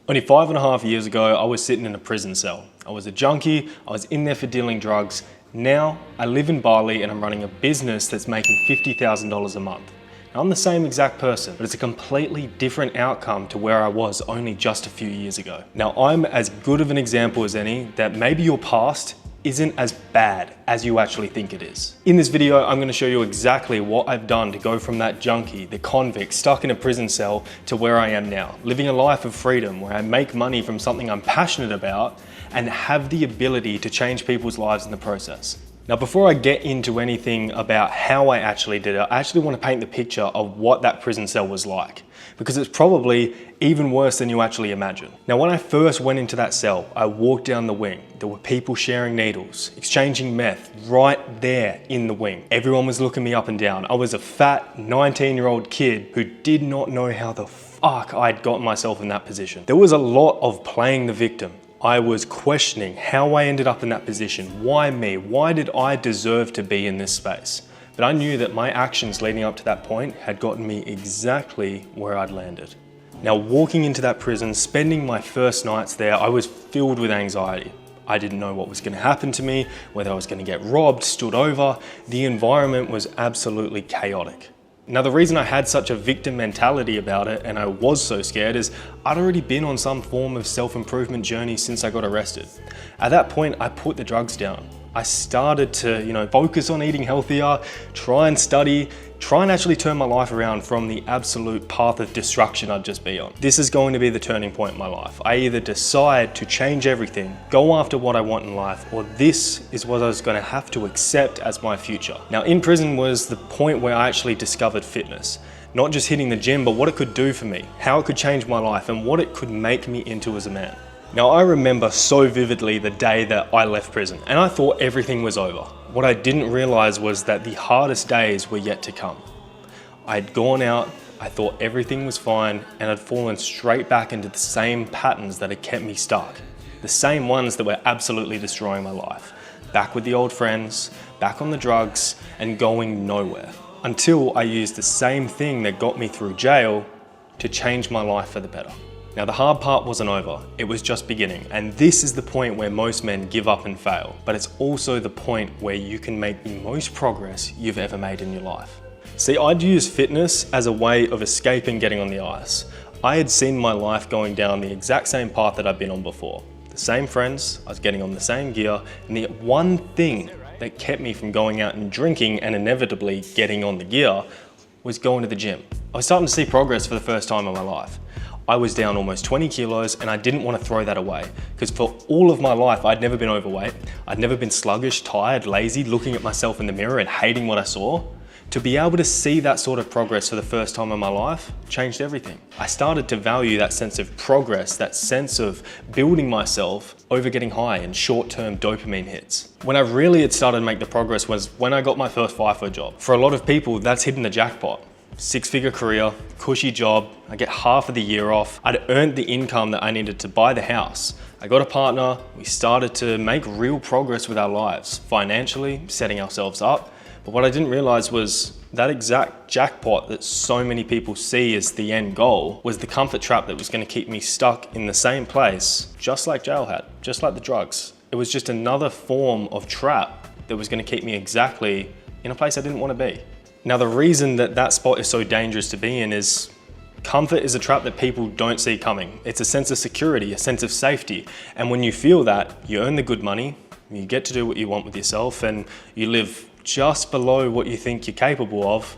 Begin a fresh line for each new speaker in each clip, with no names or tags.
Only 5.5 years ago, I was sitting in a prison cell. I was a junkie, I was in there for dealing drugs. Now, I live in Bali and I'm running a business that's making $50,000 a month. Now, I'm the same exact person, but it's a completely different outcome to where I was only just a few years ago. Now, I'm as good of an example as any that maybe your past isn't as bad as you actually think it is. In this video, I'm gonna show you exactly what I've done to go from that junkie, the convict, stuck in a prison cell, to where I am now, living a life of freedom where I make money from something I'm passionate about and have the ability to change people's lives in the process. Now, before I get into anything about how I actually did it, I actually want to paint the picture of what that prison cell was like, because it's probably even worse than you actually imagine. Now, when I first went into that cell, I walked down the wing. There were people sharing needles, exchanging meth right there in the wing. Everyone was looking me up and down. I was a fat 19-year-old kid who did not know how the fuck I'd gotten myself in that position. There was a lot of playing the victim. I was questioning how I ended up in that position. Why me? Why did I deserve to be in this space? But I knew that my actions leading up to that point had gotten me exactly where I'd landed. Now, walking into that prison, spending my first nights there, I was filled with anxiety. I didn't know what was going to happen to me, whether I was going to get robbed, stood over. The environment was absolutely chaotic. Now, the reason I had such a victim mentality about it and I was so scared is I'd already been on some form of self-improvement journey since I got arrested. At that point, I put the drugs down. I started to, focus on eating healthier, try and study, try and actually turn my life around from the absolute path of destruction I'd just been on. This is going to be the turning point in my life. I either decide to change everything, go after what I want in life, or this is what I was going to have to accept as my future. Now, in prison was the point where I actually discovered fitness. Not just hitting the gym, but what it could do for me, how it could change my life, and what it could make me into as a man. Now, I remember so vividly the day that I left prison, and I thought everything was over. What I didn't realize was that the hardest days were yet to come. I'd gone out, I thought everything was fine, and I'd fallen straight back into the same patterns that had kept me stuck. The same ones that were absolutely destroying my life. Back with the old friends, back on the drugs, and going nowhere. Until I used the same thing that got me through jail to change my life for the better. Now, the hard part wasn't over, it was just beginning. And this is the point where most men give up and fail. But it's also the point where you can make the most progress you've ever made in your life. See, I'd use fitness as a way of escaping getting on the ice. I had seen my life going down the exact same path that I'd been on before. The same friends, I was getting on the same gear, and the one thing that kept me from going out and drinking and inevitably getting on the gear was going to the gym. I was starting to see progress for the first time in my life. I was down almost 20 kilos and I didn't want to throw that away because for all of my life, I'd never been overweight. I'd never been sluggish, tired, lazy, looking at myself in the mirror and hating what I saw. To be able to see that sort of progress for the first time in my life changed everything. I started to value that sense of progress, that sense of building myself over getting high and short-term dopamine hits. When I really had started to make the progress was when I got my first FIFO job. For a lot of people, that's hitting the jackpot. 6-figure career, cushy job, I get half of the year off. I'd earned the income that I needed to buy the house. I got a partner, we started to make real progress with our lives, financially, setting ourselves up. But what I didn't realize was that exact jackpot that so many people see as the end goal was the comfort trap that was gonna keep me stuck in the same place, just like jail had, just like the drugs. It was just another form of trap that was gonna keep me exactly in a place I didn't wanna be. Now, the reason that that spot is so dangerous to be in is comfort is a trap that people don't see coming. It's a sense of security, a sense of safety. And when you feel that, you earn the good money, you get to do what you want with yourself, and you live just below what you think you're capable of,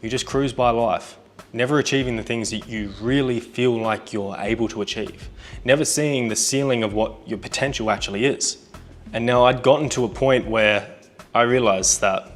you just cruise by life, never achieving the things that you really feel like you're able to achieve, never seeing the ceiling of what your potential actually is. And now I'd gotten to a point where I realized that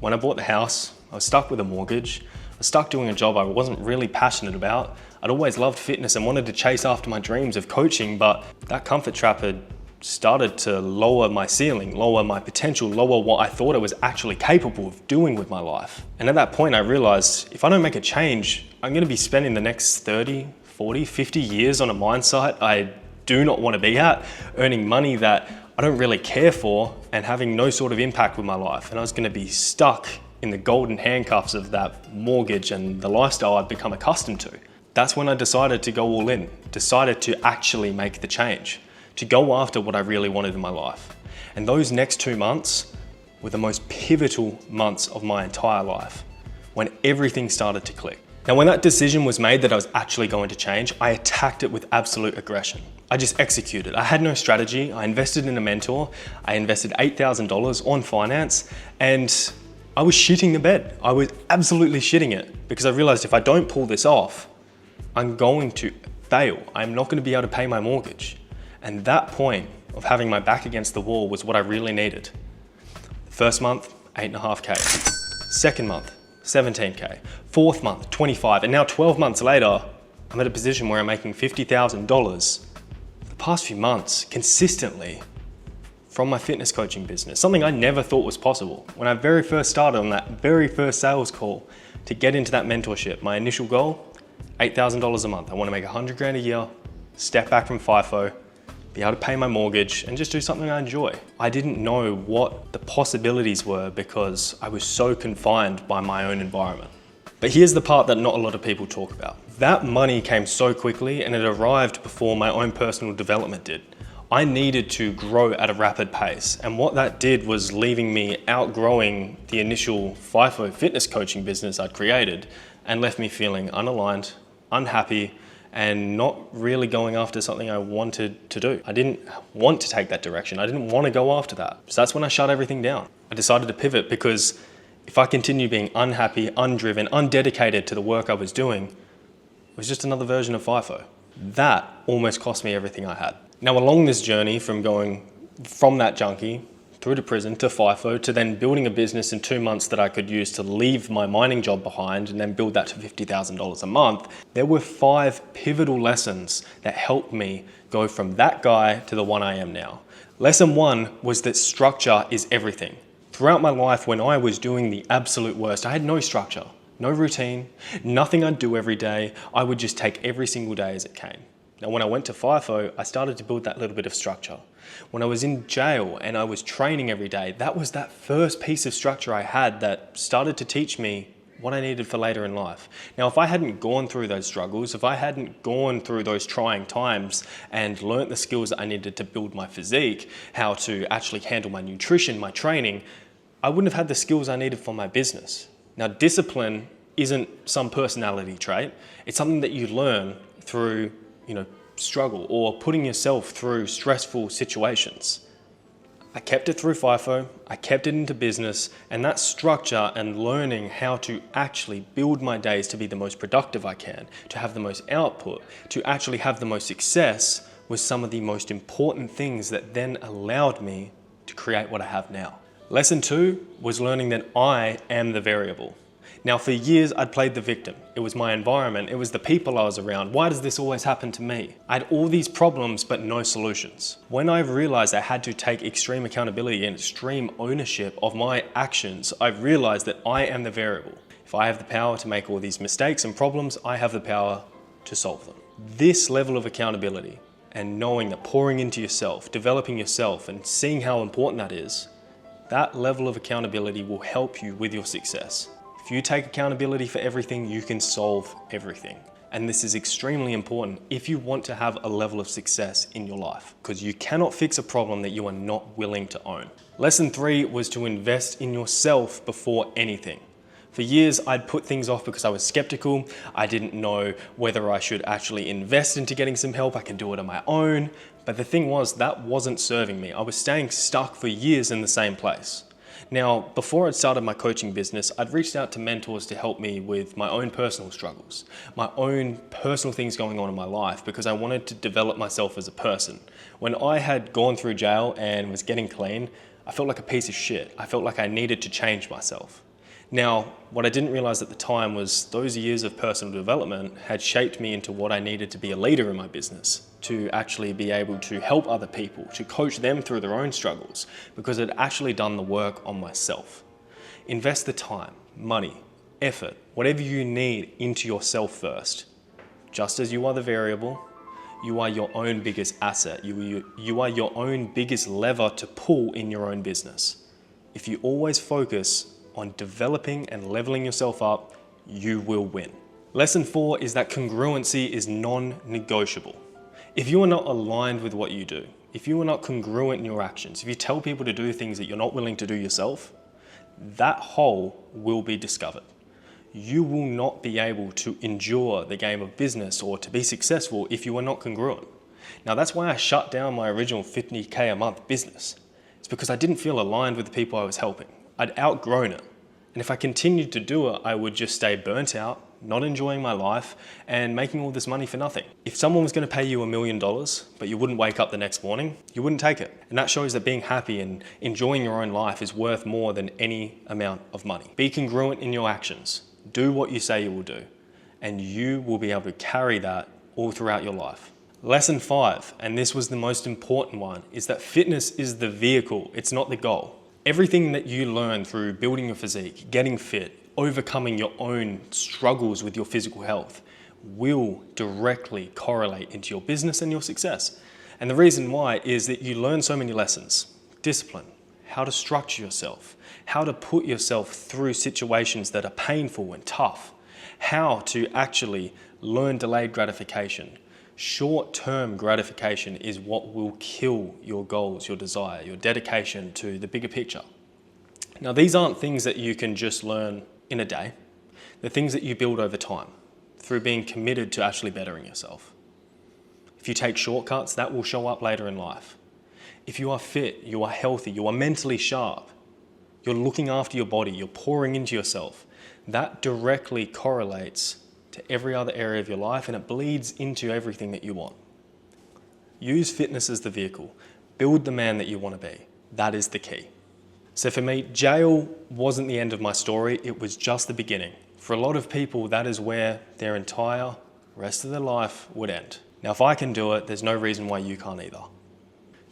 when I bought the house, I was stuck with a mortgage. I was stuck doing a job I wasn't really passionate about. I'd always loved fitness and wanted to chase after my dreams of coaching, but that comfort trap had started to lower my ceiling, lower my potential, lower what I thought I was actually capable of doing with my life. And at that point, I realized if I don't make a change, I'm gonna be spending the next 30, 40, 50 years on a mine site I do not want to be at, earning money that I don't really care for and having no sort of impact with my life. And I was going to be stuck in the golden handcuffs of that mortgage and the lifestyle I'd become accustomed to. That's when I decided to go all in, decided to actually make the change, to go after what I really wanted in my life. And those next 2 months were the most pivotal months of my entire life, when everything started to click. Now, when that decision was made that I was actually going to change, I attacked it with absolute aggression. I just executed. I had no strategy. I invested in a mentor. I invested $8,000 on finance, and I was shitting the bed. I was absolutely shitting it because I realized if I don't pull this off, I'm going to fail. I'm not going to be able to pay my mortgage. And that point of having my back against the wall was what I really needed. First month, 8.5K. Second month, 17K. Fourth month, 25. And now 12 months later, I'm at a position where I'm making $50,000 the past few months consistently from my fitness coaching business, something I never thought was possible. When I very first started on that very first sales call to get into that mentorship, my initial goal, $8,000 a month. I want to make 100 grand a year, step back from FIFO, be able to pay my mortgage and just do something I enjoy. I didn't know what the possibilities were because I was so confined by my own environment. But here's the part that not a lot of people talk about. That money came so quickly and it arrived before my own personal development did. I needed to grow at a rapid pace. And what that did was leaving me outgrowing the initial FIFO fitness coaching business I'd created and left me feeling unaligned, unhappy, and not really going after something I wanted to do. I didn't want to take that direction. I didn't want to go after that. So that's when I shut everything down. I decided to pivot because if I continue being unhappy, undriven, undedicated to the work I was doing, it was just another version of FIFO. That almost cost me everything I had. Now, along this journey from going from that junkie through to prison to FIFO to then building a business in 2 months that I could use to leave my mining job behind and then build that to $50,000 a month, there were 5 pivotal lessons that helped me go from that guy to the one I am now. Lesson 1 was that structure is everything. Throughout my life, when I was doing the absolute worst, I had no structure, no routine, nothing I'd do every day. I would just take every single day as it came. Now, when I went to FIFO, I started to build that little bit of structure. When I was in jail and I was training every day, that was that first piece of structure I had that started to teach me what I needed for later in life. Now, if I hadn't gone through those struggles, if I hadn't gone through those trying times and learnt the skills that I needed to build my physique, how to actually handle my nutrition, my training, I wouldn't have had the skills I needed for my business. Now, discipline isn't some personality trait. It's something that you learn through struggle or putting yourself through stressful situations. I kept it through FIFO, I kept it into business, and that structure and learning how to actually build my days to be the most productive I can, to have the most output, to actually have the most success was some of the most important things that then allowed me to create what I have now. Lesson 2 was learning that I am the variable. Now, for years, I'd played the victim. It was my environment. It was the people I was around. Why does this always happen to me? I had all these problems, but no solutions. When I realized I had to take extreme accountability and extreme ownership of my actions, I realized that I am the variable. If I have the power to make all these mistakes and problems, I have the power to solve them. This level of accountability and knowing that pouring into yourself, developing yourself, and seeing how important that is, that level of accountability will help you with your success. If you take accountability for everything, you can solve everything. And this is extremely important if you want to have a level of success in your life, because you cannot fix a problem that you are not willing to own. Lesson 3 was to invest in yourself before anything. For years, I'd put things off because I was skeptical. I didn't know whether I should actually invest into getting some help. I can do it on my own. But the thing was, that wasn't serving me. I was staying stuck for years in the same place. Now, before I'd started my coaching business, I'd reached out to mentors to help me with my own personal struggles, my own personal things going on in my life, because I wanted to develop myself as a person. When I had gone through jail and was getting clean, I felt like a piece of shit. I felt like I needed to change myself. Now, what I didn't realize at the time was those years of personal development had shaped me into what I needed to be a leader in my business, to actually be able to help other people, to coach them through their own struggles, because I'd actually done the work on myself. Invest the time, money, effort, whatever you need into yourself first. Just as you are the variable, you are your own biggest asset. You are your own biggest lever to pull in your own business. If you always focus on developing and leveling yourself up, you will win. Lesson 4 is that congruency is non-negotiable. If you are not aligned with what you do, if you are not congruent in your actions, if you tell people to do things that you're not willing to do yourself, that hole will be discovered. You will not be able to endure the game of business or to be successful if you are not congruent. Now that's why I shut down my original 50K a month business. It's because I didn't feel aligned with the people I was helping. I'd outgrown it. And if I continued to do it, I would just stay burnt out, not enjoying my life, and making all this money for nothing. If someone was going to pay you $1 million, but you wouldn't wake up the next morning, you wouldn't take it. And that shows that being happy and enjoying your own life is worth more than any amount of money. Be congruent in your actions. Do what you say you will do, and you will be able to carry that all throughout your life. Lesson 5, and this was the most important one, is that fitness is the vehicle, it's not the goal. Everything that you learn through building your physique, getting fit, overcoming your own struggles with your physical health will directly correlate into your business and your success. And the reason why is that you learn so many lessons. Discipline, how to structure yourself, how to put yourself through situations that are painful and tough, how to actually learn delayed gratification. Short-term gratification is what will kill your goals, your desire, your dedication to the bigger picture. Now, these aren't things that you can just learn in a day. They're things that you build over time through being committed to actually bettering yourself. If you take shortcuts, that will show up later in life. If you are fit, you are healthy, you are mentally sharp, you're looking after your body, you're pouring into yourself, that directly correlates to every other area of your life, and it bleeds into everything that you want. Use fitness as the vehicle. Build the man that you want to be. That is the key. So for me, jail wasn't the end of my story, it was just the beginning. For a lot of people, that is where their entire rest of their life would end. Now, if I can do it, there's no reason why you can't either.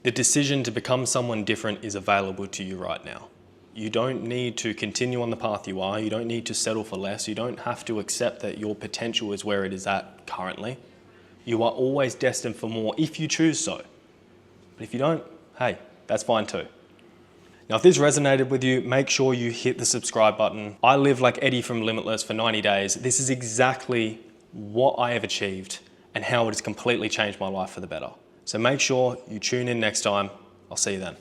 The decision to become someone different is available to you right now. You don't need to continue on the path you are. You don't need to settle for less. You don't have to accept that your potential is where it is at currently. You are always destined for more if you choose so. But if you don't, hey, that's fine too. Now, if this resonated with you, make sure you hit the subscribe button. I live like Eddie from Limitless for 90 days. This is exactly what I have achieved and how it has completely changed my life for the better. So make sure you tune in next time. I'll see you then.